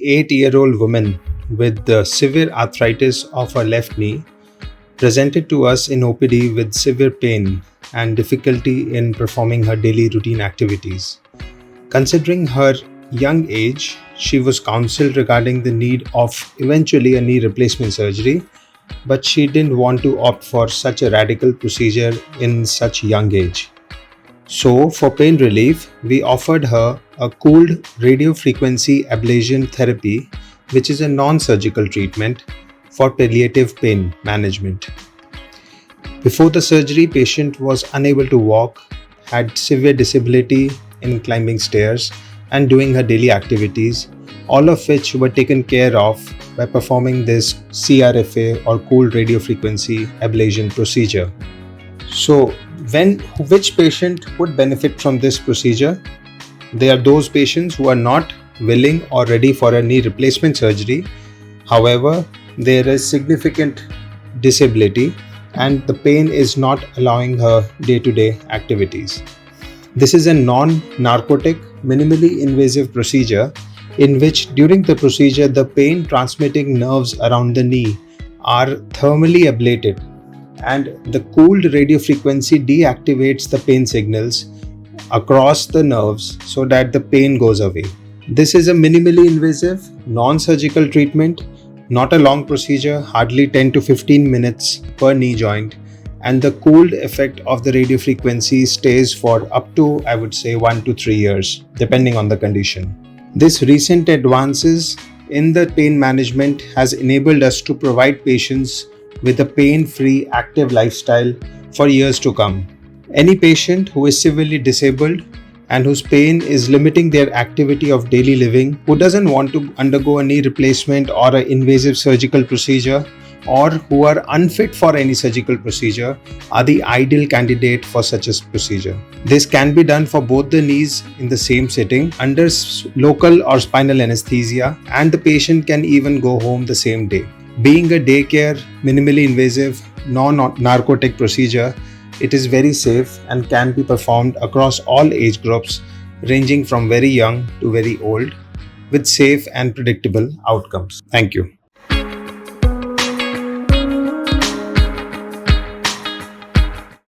8-year-old woman with the severe arthritis of her left knee presented to us in OPD with severe pain and difficulty in performing her daily routine activities. Considering her young age, she was counseled regarding the need of eventually a knee replacement surgery, but she didn't want to opt for such a radical procedure in such young age. So, for pain relief, we offered her a cooled radiofrequency ablation therapy, which is a non-surgical treatment for palliative pain management. Before the surgery, patient was unable to walk, had severe disability in climbing stairs and doing her daily activities, all of which were taken care of by performing this cRFA or cooled radiofrequency ablation procedure. So, which patient would benefit from this procedure? They are those patients who are not willing or ready for a knee replacement surgery. However, there is significant disability and the pain is not allowing her day-to-day activities. This is a non-narcotic, minimally invasive procedure in which during the procedure the pain transmitting nerves around the knee are thermally ablated, and the cooled radiofrequency deactivates the pain signals across the nerves so that the pain goes away. This is a minimally invasive, non-surgical treatment, not a long procedure, hardly 10 to 15 minutes per knee joint, and the cooled effect of the radiofrequency stays for up to, I would say, 1 to 3 years, depending on the condition. This recent advances in the pain management has enabled us to provide patients with a pain-free active lifestyle for years to come. Any patient who is severely disabled and whose pain is limiting their activity of daily living, who doesn't want to undergo a knee replacement or an invasive surgical procedure, or who are unfit for any surgical procedure, are the ideal candidate for such a procedure. This can be done for both the knees in the same sitting under local or spinal anesthesia, and the patient can even go home the same day. Being a daycare, minimally invasive, non-narcotic procedure, it is very safe and can be performed across all age groups, ranging from very young to very old, with safe and predictable outcomes. Thank you.